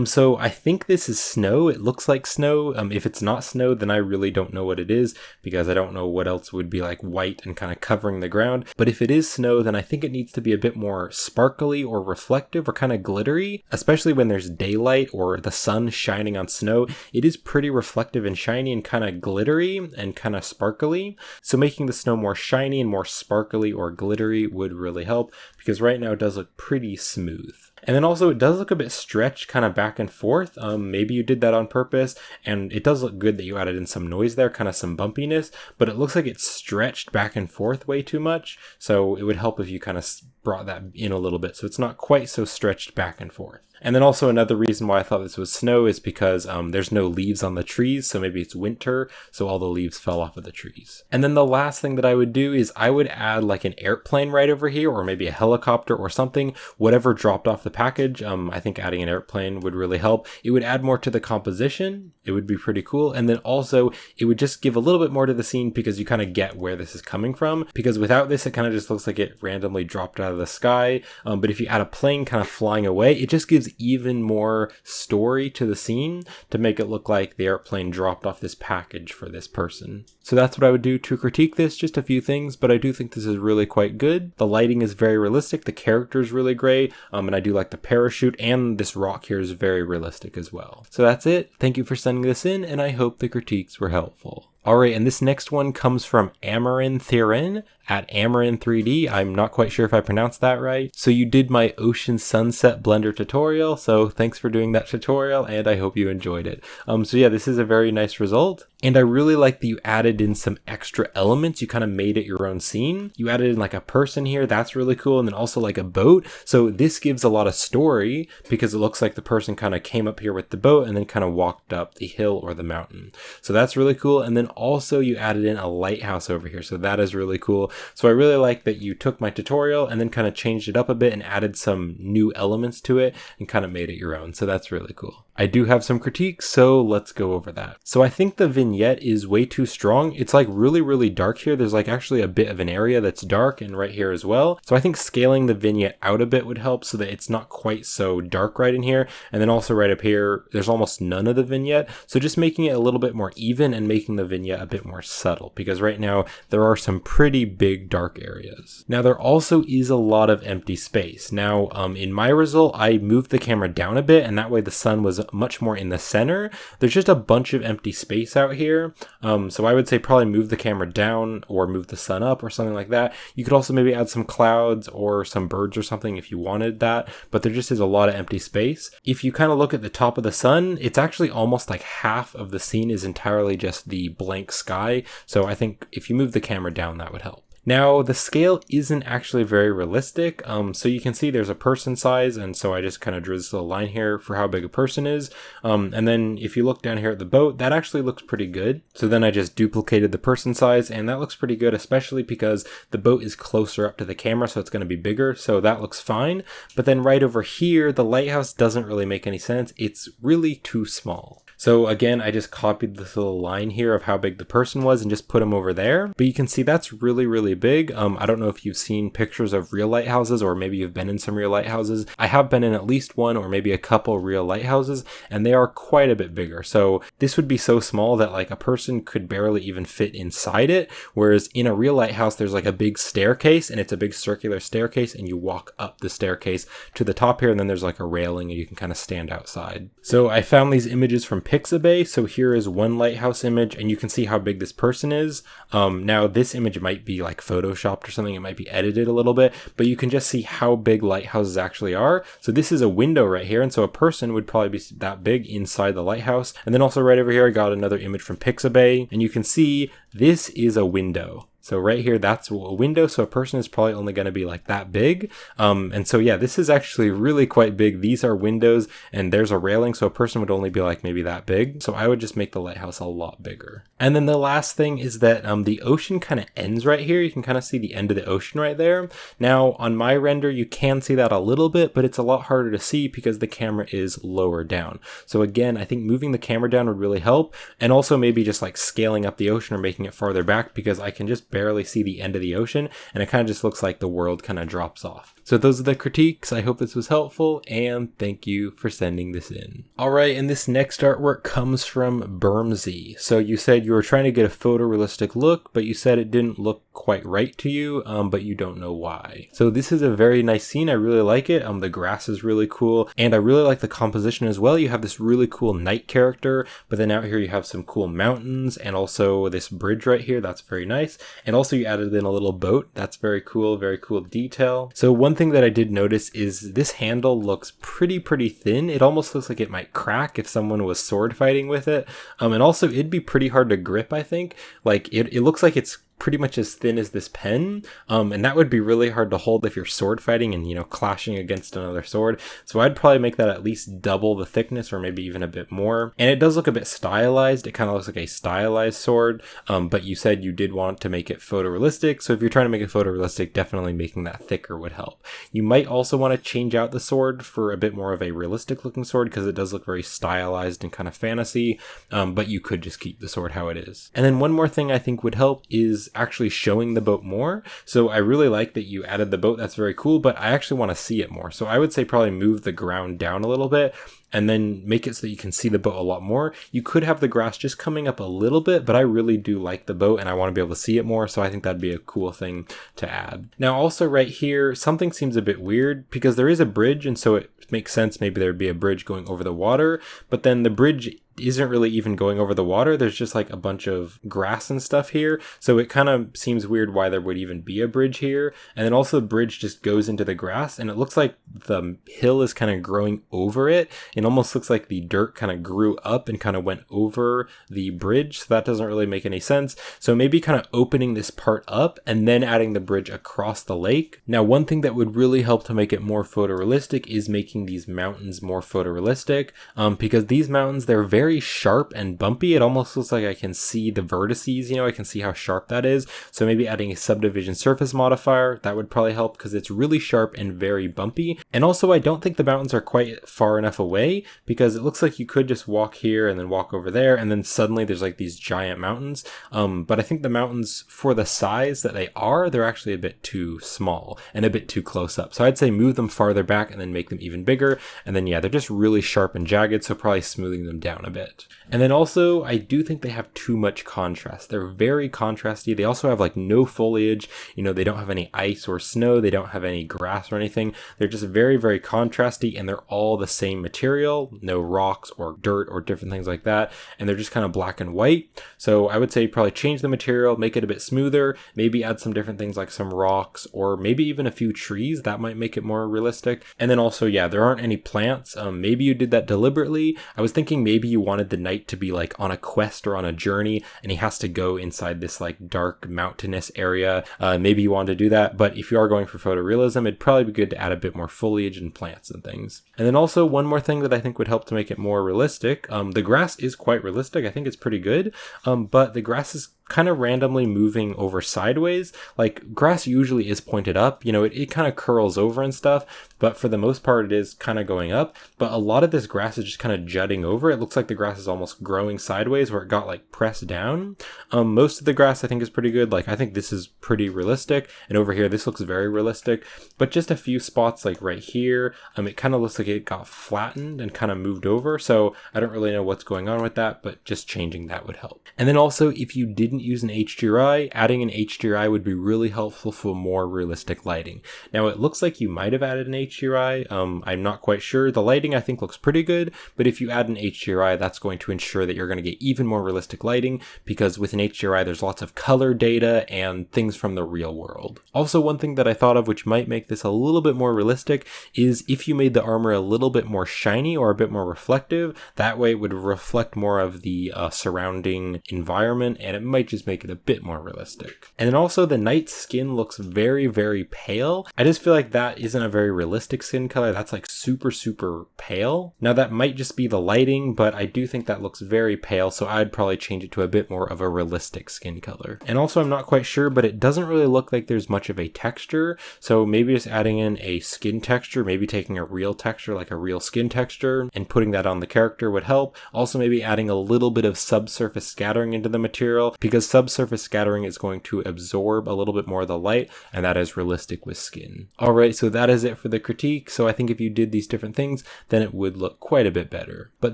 So I think this is snow. It looks like snow. If it's not snow, then I really don't know what it is, because I don't know what else would be like white and kind of covering the ground. But if it is snow, then I think it needs to be a bit more sparkly or reflective or kind of glittery, especially when there's daylight or the sun shining on snow. It is pretty reflective and shiny and kind of glittery and kind of sparkly. So making the snow more shiny and more sparkly or glittery would really help, because right now it does look pretty smooth. And then also it does look a bit stretched kind of back and forth. Maybe you did that on purpose, and it does look good that you added in some noise there, kind of some bumpiness, but it looks like it's stretched back and forth way too much. So it would help if you kind of brought that in a little bit so it's not quite so stretched back and forth. And then also another reason why I thought this was snow is because there's no leaves on the trees, so maybe it's winter, so all the leaves fell off of the trees. And then the last thing that I would do is I would add like an airplane right over here, or maybe a helicopter or something, whatever dropped off the package. I think adding an airplane would really help. It would add more to the composition. It would be pretty cool. And then also it would just give a little bit more to the scene because you kind of get where this is coming from, because without this, it kind of just looks like it randomly dropped out of out of the sky. But if you add a plane kind of flying away, it just gives even more story to the scene to make it look like the airplane dropped off this package for this person. So that's what I would do to critique this, just a few things, but I do think this is really quite good. The lighting is very realistic, the character is really great, and I do like the parachute, and this rock here is very realistic as well. So that's it. Thank you for sending this in, and I hope the critiques were helpful. Alright, and this next one comes from Amarin Thirin at Amarin3D. I'm not quite sure if I pronounced that right. So you did my Ocean Sunset Blender tutorial, so thanks for doing that tutorial, and I hope you enjoyed it. So yeah, this is a very nice result, and I really like that you added in some extra elements. You kind of made it your own scene. You added in like a person here, that's really cool, and then also like a boat. So this gives a lot of story, because it looks like the person kind of came up here with the boat and then kind of walked up the hill or the mountain. So that's really cool, and then also you added in a lighthouse over here, so that is really cool. So I really like that you took my tutorial and then kind of changed it up a bit and added some new elements to it and kind of made it your own, so that's really cool. I do have some critiques, so let's go over that. So I think the vignette is way too strong. It's like really dark here. There's like actually a bit of an area that's dark, and right here as well. So I think scaling the vignette out a bit would help so that it's not quite so dark right in here. And then also right up here, there's almost none of the vignette. So just making it a little bit more even and making the vignette a bit more subtle, because right now there are some pretty big dark areas. Now there also is a lot of empty space. Now in my result, I moved the camera down a bit, and that way the sun was much more in the center. There's just a bunch of empty space out here. So I would say probably move the camera down or move the sun up or something like that. You could also maybe add some clouds or some birds or something if you wanted that, but there just is a lot of empty space. If you kind of look at the top of the sun, it's actually almost like half of the scene is entirely just the blank sky. So I think if you move the camera down, that would help. Now, the scale isn't actually very realistic, so you can see there's a person size, and so I just kind of drew this little line here for how big a person is, and then if you look down here at the boat, that actually looks pretty good. So then I just duplicated the person size, and that looks pretty good, especially because the boat is closer up to the camera, so it's going to be bigger, so that looks fine. But then right over here, the lighthouse doesn't really make any sense. It's really too small. So again, I just copied this little line here of how big the person was and just put him over there. But you can see that's really big. I don't know if you've seen pictures of real lighthouses, or maybe you've been in some real lighthouses. I have been in at least one or maybe a couple real lighthouses, and they are quite a bit bigger. So this would be so small that like a person could barely even fit inside it. Whereas in a real lighthouse, there's like a big staircase, and it's a big circular staircase, and you walk up the staircase to the top here, and then there's like a railing and you can kind of stand outside. So I found these images from Pixabay. So here is one lighthouse image, and you can see how big this person is. Now this image might be like photoshopped or something. It might be edited a little bit, but you can just see how big lighthouses actually are. So this is a window right here, and so a person would probably be that big inside the lighthouse. And then also right over here, I got another image from Pixabay, and you can see this is a window. So right here, that's a window, so a person is probably only going to be like that big. And so yeah, this is actually really quite big. These are windows, and there's a railing, so a person would only be like maybe that big. So I would just make the lighthouse a lot bigger. And then the last thing is that the ocean kind of ends right here. You can kind of see the end of the ocean right there. Now on my render, you can see that a little bit, but it's a lot harder to see because the camera is lower down. So again, I think moving the camera down would really help, and also maybe just like scaling up the ocean or making it farther back, because I can just barely see the end of the ocean, and it kind of just looks like the world kind of drops off. So those are the critiques. I hope this was helpful, and thank you for sending this in. Alright, and this next artwork comes from Bermsey. So you said you were trying to get a photorealistic look, but you said it didn't look quite right to you, but you don't know why. So this is a very nice scene. I really like it. The grass is really cool, and I really like the composition as well. You have this really cool night character, but then out here you have some cool mountains, and also this bridge right here. That's very nice. And also you added in a little boat. That's very cool detail. So one thing that I did notice is this handle looks pretty thin. It almost looks like it might crack if someone was sword fighting with it. And also it'd be pretty hard to grip, I think. Like it looks like it's pretty much as thin as this pen, and that would be really hard to hold if you're sword fighting and, you know, clashing against another sword. So I'd probably make that at least double the thickness, or maybe even a bit more. And it does look a bit stylized. It kind of looks like a stylized sword, but you said you did want to make it photorealistic, so if you're trying to make it photorealistic, definitely making that thicker would help. You might also want to change out the sword for a bit more of a realistic looking sword, because it does look very stylized and kind of fantasy, but you could just keep the sword how it is. And then one more thing I think would help is actually showing the boat more. So I really like that you added the boat. That's very cool, but I actually want to see it more. So I would say probably move the ground down a little bit and then make it so that you can see the boat a lot more. You could have the grass just coming up a little bit, but I really do like the boat and I want to be able to see it more, so I think that'd be a cool thing to add. Now also right here, something seems a bit weird because there is a bridge, and so it makes sense maybe there'd be a bridge going over the water, but then the bridge isn't really even going over the water. There's just like a bunch of grass and stuff here. So it kind of seems weird why there would even be a bridge here. And then also the bridge just goes into the grass and it looks like the hill is kind of growing over it. It almost looks like the dirt kind of grew up and kind of went over the bridge. So that doesn't really make any sense. So maybe kind of opening this part up and then adding the bridge across the lake. Now, one thing that would really help to make it more photorealistic is making these mountains more photorealistic, because these mountains, they're very sharp and bumpy. It almost looks like I can see the vertices, I can see how sharp that is. So maybe adding a subdivision surface modifier, that would probably help because it's really sharp and very bumpy. And also I don't think the mountains are quite far enough away because it looks like you could just walk here and then walk over there and then suddenly there's like these giant mountains. But I think the mountains, for the size that they are, they're actually a bit too small and a bit too close up. So I'd say move them farther back and then make them even bigger. And then yeah, they're just really sharp and jagged, so probably smoothing them down a bit. And then also, I do think they have too much contrast. They're very contrasty. They also have like no foliage. They don't have any ice or snow. They don't have any grass or anything. They're just very, very contrasty, and they're all the same material. No rocks or dirt or different things like that. And they're just kind of black and white. So I would say probably change the material, make it a bit smoother, maybe add some different things like some rocks or maybe even a few trees. That might make it more realistic. And then also, yeah, there aren't any plants. Maybe you did that deliberately. I was thinking maybe you wanted the knight to be like on a quest or on a journey and he has to go inside this like dark mountainous area. Maybe you want to do that, but if you are going for photorealism, it'd probably be good to add a bit more foliage and plants and things. And then also one more thing that I think would help to make it more realistic. The grass is quite realistic. I think it's pretty good. But the grass is kind of randomly moving over sideways. Like grass usually is pointed up, it kind of curls over and stuff, but for the most part it is kind of going up. But a lot of this grass is just kind of jutting over. It looks like the grass is almost growing sideways where it got like pressed down. Most of the grass I think is pretty good. Like I think this is pretty realistic, and over here this looks very realistic, but just a few spots like right here, it kind of looks like it got flattened and kind of moved over. So I don't really know what's going on with that, but just changing that would help. And then also, if you didn't use an HDRI, adding an HDRI would be really helpful for more realistic lighting. Now it looks like you might have added an HDRI. I'm not quite sure. The lighting I think looks pretty good, but if you add an HDRI, that's going to ensure that you're going to get even more realistic lighting, because with an HDRI there's lots of color data and things from the real world. Also, one thing that I thought of which might make this a little bit more realistic is if you made the armor a little bit more shiny or a bit more reflective. That way it would reflect more of the surrounding environment, and it might just make it a bit more realistic. And then also the knight's skin looks very, very pale. I just feel like that isn't a very realistic skin color. That's like super, super pale. Now that might just be the lighting, but I do think that looks very pale, so I'd probably change it to a bit more of a realistic skin color. And also I'm not quite sure, but it doesn't really look like there's much of a texture, so maybe just adding in a skin texture, maybe taking a real texture like a real skin texture and putting that on the character would help. Also maybe adding a little bit of subsurface scattering into the material, because subsurface scattering is going to absorb a little bit more of the light, and that is realistic with skin. Alright, so that is it for the critique. So I think if you did these different things, then it would look quite a bit better. But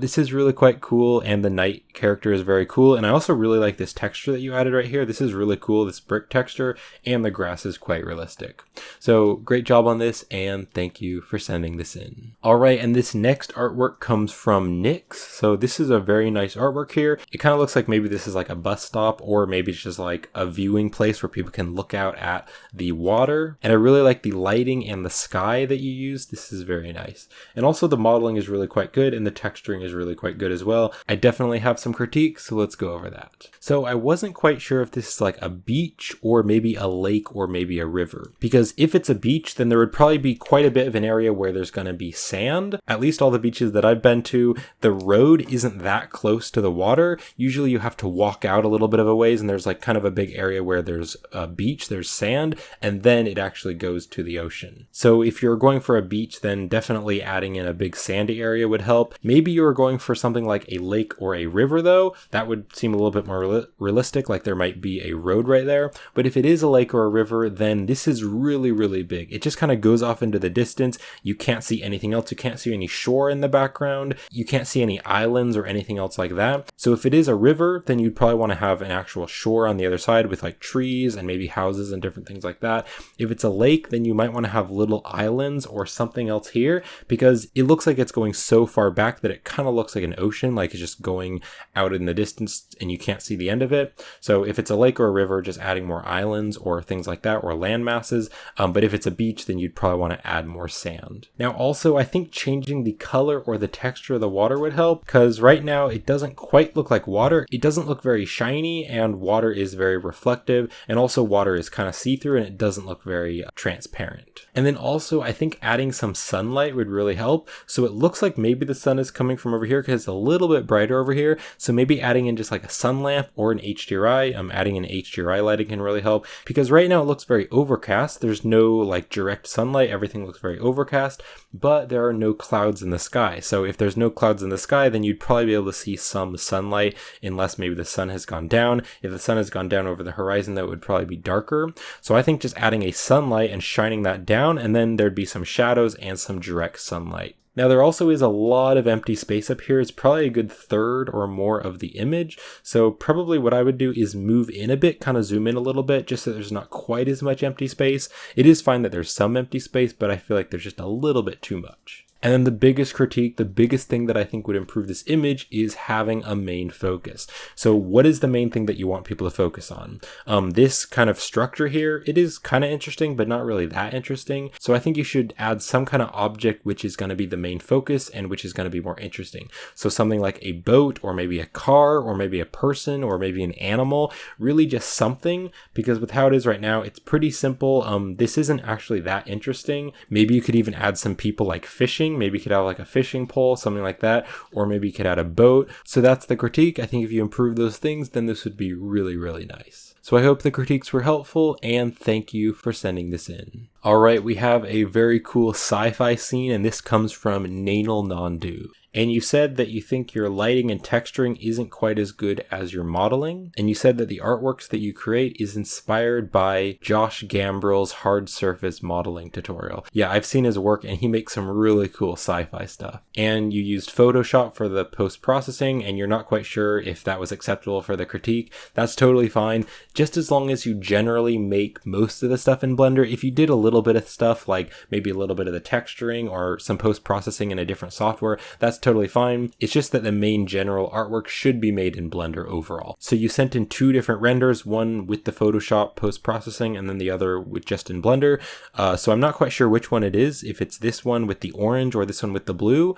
this is really quite cool, and the knight character is very cool, and I also really like this texture that you added right here. This is really cool, this brick texture, and the grass is quite realistic. So great job on this, and thank you for sending this in. Alright, and this next artwork comes from Nyx. So this is a very nice artwork here. It kind of looks like maybe this is like a bus stop, or maybe it's just like a viewing place where people can look out at the water. And I really like the lighting and the sky that you use. This is very nice. And also the modeling is really quite good, and the texturing is really quite good as well. I definitely have some critiques, so let's go over that. So I wasn't quite sure if this is like a beach or maybe a lake or maybe a river, because if it's a beach, then there would probably be quite a bit of an area where there's going to be sand. At least all the beaches that I've been to, the road isn't that close to the water. Usually you have to walk out a little bit of a ways, and there's like kind of a big area where there's a beach, there's sand, and then it actually goes to the ocean. So if you're going for a beach, then definitely adding in a big sandy area would help. Maybe you were going for something like a lake or a river though. That would seem a little bit more realistic, like there might be a road right there. But if it is a lake or a river, then this is really, really big. It just kind of goes off into the distance. You can't see anything else. You can't see any shore in the background. You can't see any islands or anything else like that. So if it is a river, then you'd probably want to have an actual shore on the other side with like trees and maybe houses and different things like that. If it's a lake, then you might want to have little islands or something else here, because it looks like it's going so far back that it kind of looks like an ocean, like it's just going out in the distance and you can't see the end of it. So if it's a lake or a river, just adding more islands or things like that, or land masses. But if it's a beach, then you'd probably want to add more sand. Now also, I think changing the color or the texture of the water would help, because right now it doesn't quite look like water. It doesn't look very shiny, and water is very reflective, and also water is kind of see-through and it doesn't look very transparent. And then also, I think adding some sunlight would really help. So it looks like maybe the sun is coming from over here because it's a little bit brighter over here. So maybe adding in just like a sun lamp or an HDRI, adding in HDRI lighting can really help, because right now it looks very overcast. There's no like direct sunlight. Everything looks very overcast, but there are no clouds in the sky. So if there's no clouds in the sky, then you'd probably be able to see some sunlight, unless maybe the sun has gone down. If the sun has gone down over the horizon, that would probably be darker. So I think just adding a sunlight and shining that down, and then there'd be some shadows and some direct sunlight. Now there also is a lot of empty space up here. It's probably a good third or more of the image. So probably what I would do is move in a bit, kind of zoom in a little bit, just so there's not quite as much empty space. It is fine that there's some empty space, but I feel like there's just a little bit too much. And then the biggest critique, the biggest thing that I think would improve this image is having a main focus. So what is the main thing that you want people to focus on? This kind of structure here, it is kind of interesting, but not really that interesting. So I think you should add some kind of object which is going to be the main focus and which is going to be more interesting. So something like a boat, or maybe a car, or maybe a person, or maybe an animal, really just something, because with how it is right now, it's pretty simple. This isn't actually that interesting. Maybe you could even add some people like fishing. Maybe you could have like a fishing pole, something like that, or maybe you could add a boat. So that's the critique. I think if you improve those things, then this would be really, really nice. So I hope the critiques were helpful, and thank you for sending this in. All right, we have a very cool sci-fi scene, and this comes from Nanal Nandu. And you said that you think your lighting and texturing isn't quite as good as your modeling. And you said that the artworks that you create is inspired by Josh Gambrill's hard surface modeling tutorial. Yeah, I've seen his work and he makes some really cool sci-fi stuff. And you used Photoshop for the post-processing, and you're not quite sure if that was acceptable for the critique. That's totally fine. Just as long as you generally make most of the stuff in Blender. If you did a little bit of stuff, like maybe a little bit of the texturing or some post-processing in a different software, that's totally fine. It's just that the main general artwork should be made in Blender overall. So you sent in two different renders, one with the Photoshop post-processing and then the other with just in Blender. So I'm not quite sure which one it is, if it's this one with the orange or this one with the blue.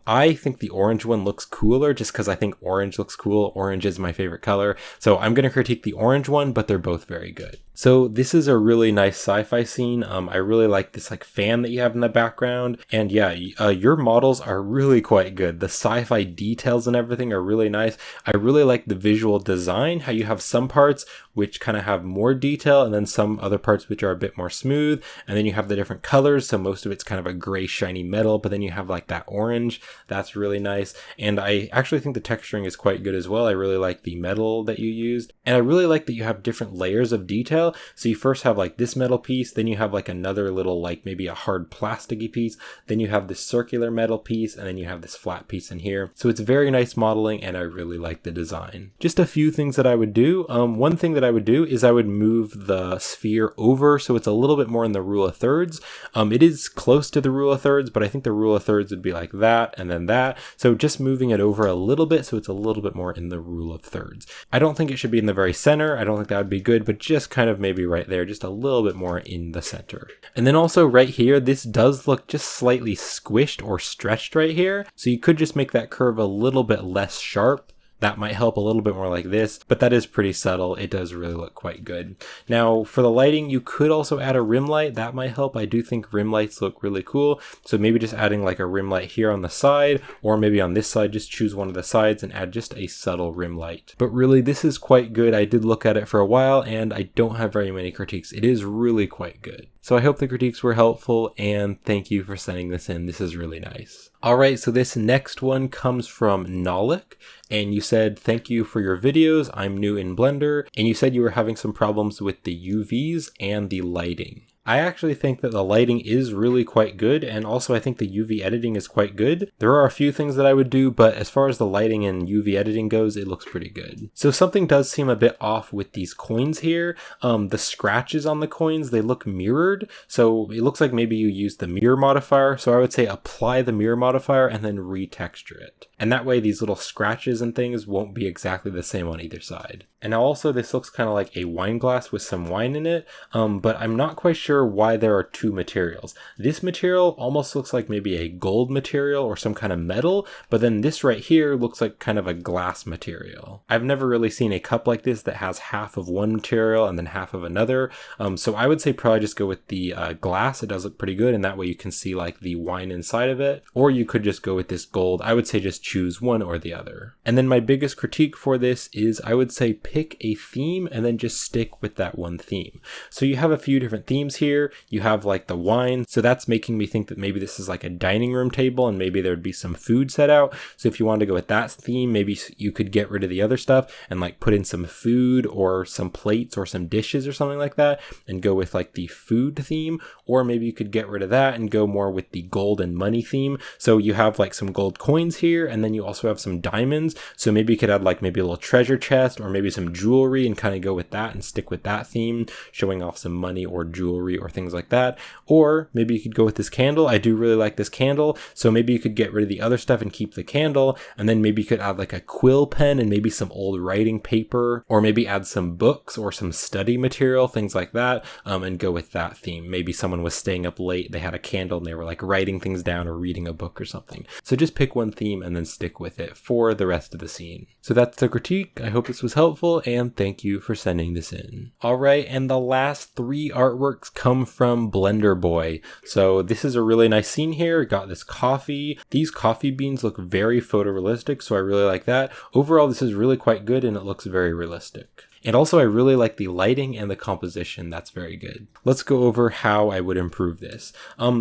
I think the orange one looks cooler just because I think orange looks cool. Orange is my favorite color. So I'm going to critique the orange one, but they're both very good. So this is a really nice sci-fi scene. I really like this like fan that you have in the background. And yeah, your models are really quite good. The sci-fi details and everything are really nice. I really like the visual design, how you have some parts which kind of have more detail and then some other parts which are a bit more smooth. And then you have the different colors. So most of it's kind of a gray shiny metal, but then you have like that orange. That's really nice. And I actually think the texturing is quite good as well. I really like the metal that you used. And I really like that you have different layers of detail. So you first have like this metal piece, then you have like another little like maybe a hard plasticky piece, then you have this circular metal piece, and then you have this flat piece in here. So it's very nice modeling, and I really like the design. Just a few things that I would do. One thing that I would do is I would move the sphere over so it's a little bit more in the rule of thirds. It is close to the rule of thirds, but I think the rule of thirds would be like that and then that. So just moving it over a little bit so it's a little bit more in the rule of thirds. I don't think it should be in the very center. I don't think that would be good, but just kind of maybe right there, just a little bit more in the center. And then also right here, this does look just slightly squished or stretched right here. So you could just make that curve a little bit less sharp. That might help a little bit more like this, but that is pretty subtle. It does really look quite good. Now for the lighting, you could also add a rim light. That might help. I do think rim lights look really cool. So maybe just adding like a rim light here on the side, or maybe on this side, just choose one of the sides and add just a subtle rim light. But really, this is quite good. I did look at it for a while and I don't have very many critiques. It is really quite good. So I hope the critiques were helpful, and thank you for sending this in. This is really nice. Alright, so this next one comes from Nolik, and you said, thank you for your videos, I'm new in Blender, and you said you were having some problems with the UVs and the lighting. I actually think that the lighting is really quite good, and also I think the UV editing is quite good. There are a few things that I would do, but as far as the lighting and UV editing goes, it looks pretty good. So something does seem a bit off with these coins here. The scratches on the coins, they look mirrored, so it looks like maybe you used the mirror modifier. So I would say apply the mirror modifier and then retexture it. And that way these little scratches and things won't be exactly the same on either side. And now also this looks kind of like a wine glass with some wine in it, but I'm not quite sure why there are two materials. This material almost looks like maybe a gold material or some kind of metal, but then this right here looks like kind of a glass material. I've never really seen a cup like this that has half of one material and then half of another, so I would say probably just go with the glass. It does look pretty good, and that way you can see like the wine inside of it, or you could just go with this gold. I would say just choose one or the other. And then my biggest critique for this is I would say pick a theme and then just stick with that one theme. So you have a few different themes here. You have like the wine, so that's making me think that maybe this is like a dining room table and maybe there would be some food set out. So if you wanted to go with that theme, maybe you could get rid of the other stuff and like put in some food or some plates or some dishes or something like that and go with like the food theme. Or maybe you could get rid of that and go more with the gold and money theme. So you have like some gold coins here, and then you also have some diamonds. So maybe you could add like maybe a little treasure chest or maybe some jewelry and kind of go with that and stick with that theme, showing off some money or jewelry or things like that. Or maybe you could go with this candle. I do really like this candle, so maybe you could get rid of the other stuff and keep the candle, and then maybe you could add like a quill pen and maybe some old writing paper, or maybe add some books or some study material, things like that, and go with that theme. Maybe someone was staying up late, they had a candle and they were like writing things down or reading a book or something. So just pick one theme and then stick with it for the rest of the scene. So that's the critique. I hope this was helpful, and thank you for sending this in. Alright, and the last three artworks come from Blender Boy. So this is a really nice scene here. Got this coffee. These coffee beans look very photorealistic, so I really like that. Overall, this is really quite good and it looks very realistic. And also I really like the lighting and the composition. That's very good. Let's go over how I would improve this.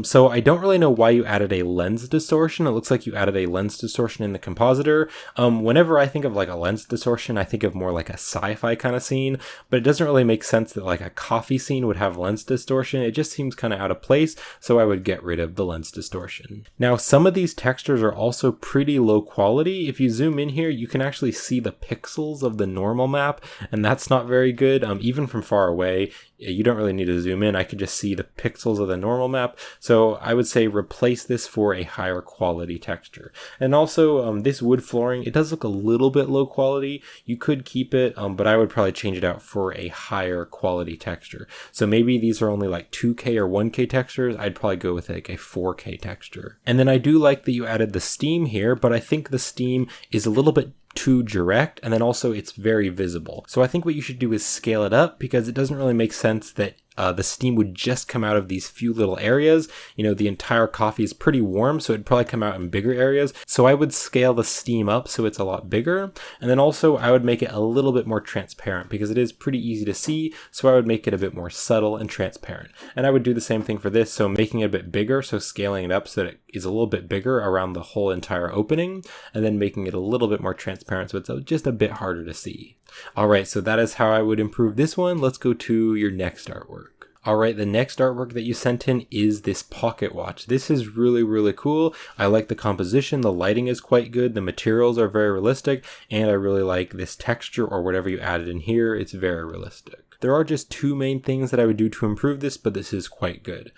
So I don't really know why you added a lens distortion. It looks like you added a lens distortion in the compositor. Whenever I think of like a lens distortion, I think of more like a sci-fi kind of scene, but it doesn't really make sense that like a coffee scene would have lens distortion. It just seems kind of out of place, so I would get rid of the lens distortion. Now, some of these textures are also pretty low quality. If you zoom in here, you can actually see the pixels of the normal map, and that's not very good. Even from far away, you don't really need to zoom in. I could just see the pixels of the normal map. So I would say replace this for a higher quality texture. And also this wood flooring, it does look a little bit low quality. You could keep it, but I would probably change it out for a higher quality texture. So maybe these are only like 2K or 1K textures. I'd probably go with like a 4K texture. And then I do like that you added the steam here, but I think the steam is a little bit too direct, and then also it's very visible. So I think what you should do is scale it up, because it doesn't really make sense that the steam would just come out of these few little areas. You know, the entire coffee is pretty warm, so it'd probably come out in bigger areas. So I would scale the steam up so it's a lot bigger. And then also I would make it a little bit more transparent, because it is pretty easy to see. So I would make it a bit more subtle and transparent. And I would do the same thing for this. So making it a bit bigger, so scaling it up so that it is a little bit bigger around the whole entire opening, and then making it a little bit more transparent so it's just a bit harder to see. Alright, so that is how I would improve this one. Let's go to your next artwork. Alright, the next artwork that you sent in is this pocket watch. This is really, really cool. I like the composition, the lighting is quite good, the materials are very realistic, and I really like this texture or whatever you added in here. It's very realistic. There are just two main things that I would do to improve this, but this is quite good.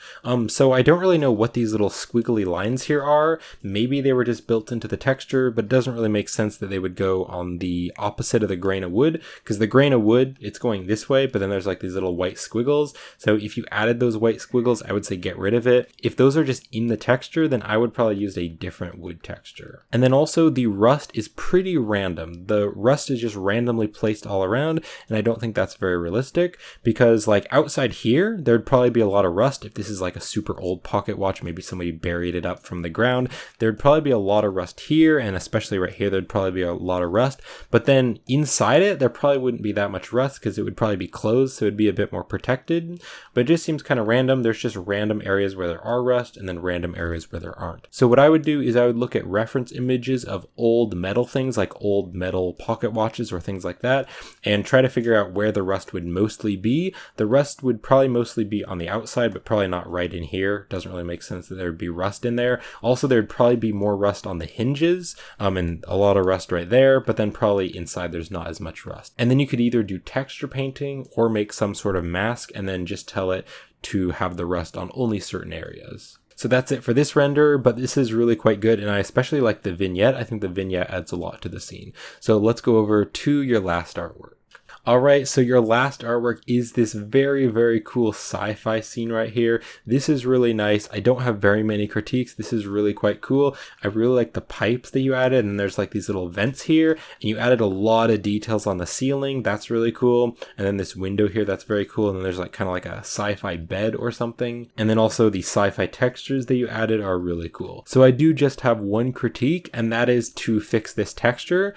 So I don't really know what these little squiggly lines here are. Maybe they were just built into the texture, but it doesn't really make sense that they would go on the opposite of the grain of wood, because the grain of wood, it's going this way, but then there's like these little white squiggles. So if you added those white squiggles, I would say get rid of it. If those are just in the texture, then I would probably use a different wood texture. And then also the rust is pretty random. The rust is just randomly placed all around, and I don't think that's very realistic, because like outside here, there'd probably be a lot of rust. If this is like a super old pocket watch, maybe somebody buried it up from the ground, there'd probably be a lot of rust here, and especially right here, there'd probably be a lot of rust. But then inside it, there probably wouldn't be that much rust because it would probably be closed, so it'd be a bit more protected. But it just seems kind of random. There's just random areas where there are rust and then random areas where there aren't. So what I would do is I would look at reference images of old metal things, like old metal pocket watches or things like that, and try to figure out where the rust would mostly be. The rust would probably mostly be on the outside, but probably not right in here. Doesn't really make sense that there would be rust in there. Also, there'd probably be more rust on the hinges, and a lot of rust right there, but then probably inside there's not as much rust. And then you could either do texture painting or make some sort of mask and then just tell it to have the rust on only certain areas. So that's it for this render, but this is really quite good, and I especially like the vignette. I think the vignette adds a lot to the scene. So let's go over to your last artwork. Alright, so your last artwork is this very, very cool sci-fi scene right here. This is really nice. I don't have very many critiques. This is really quite cool. I really like the pipes that you added, and there's like these little vents here, and you added a lot of details on the ceiling. That's really cool. And then this window here, that's very cool. And then there's like kind of like a sci-fi bed or something. And then also the sci-fi textures that you added are really cool. So I do just have one critique, and that is to fix this texture,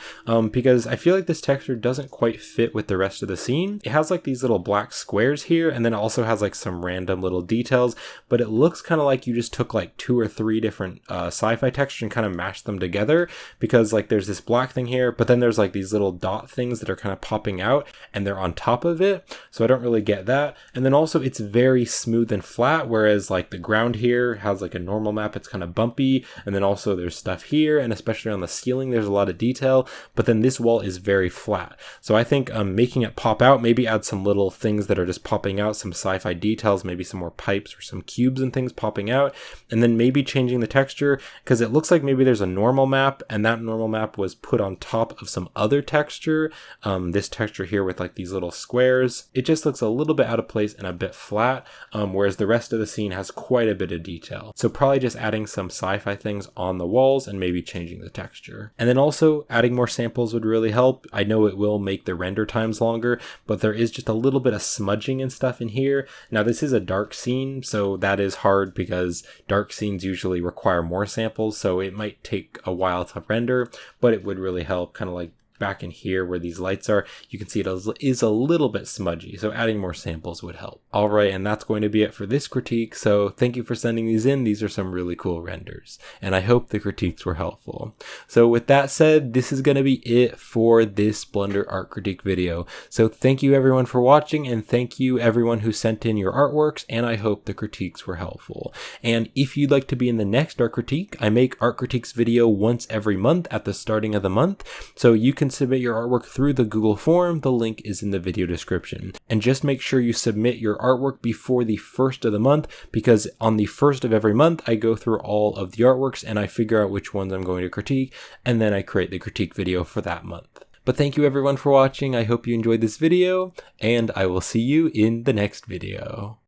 because I feel like this texture doesn't quite fit with the rest of the scene. It has like these little black squares here, and then it also has like some random little details, but it looks kind of like you just took like 2 or 3 different sci-fi textures and kind of mashed them together, because like there's this black thing here, but then there's like these little dot things that are kind of popping out and they're on top of it. So I don't really get that. And then also it's very smooth and flat, whereas like the ground here has like a normal map, it's kind of bumpy, and then also there's stuff here, and especially on the ceiling there's a lot of detail, but then this wall is very flat. So I think making it pop out, maybe add some little things that are just popping out, some sci-fi details, maybe some more pipes or some cubes and things popping out, and then maybe changing the texture, because it looks like maybe there's a normal map, and that normal map was put on top of some other texture, this texture here with like these little squares. It just looks a little bit out of place and a bit flat, whereas the rest of the scene has quite a bit of detail. So probably just adding some sci-fi things on the walls and maybe changing the texture. And then also adding more samples would really help. I know it will make the render times longer, but there is just a little bit of smudging and stuff in here. Now this is a dark scene, so that is hard because dark scenes usually require more samples, so it might take a while to render, but it would really help. Kind of like back in here where these lights are, you can see it is a little bit smudgy, so adding more samples would help. Alright, and that's going to be it for this critique, so thank you for sending these in. These are some really cool renders, and I hope the critiques were helpful. So with that said, this is going to be it for this Blender art critique video. So thank you everyone for watching, and thank you everyone who sent in your artworks, and I hope the critiques were helpful. And if you'd like to be in the next art critique, I make art critiques video once every month at the starting of the month, so you can submit your artwork through the Google form. The link is in the video description. And just make sure you submit your artwork before the 1st of the month, because on the 1st of every month, I go through all of the artworks and I figure out which ones I'm going to critique, and then I create the critique video for that month. But thank you everyone for watching. I hope you enjoyed this video, and I will see you in the next video.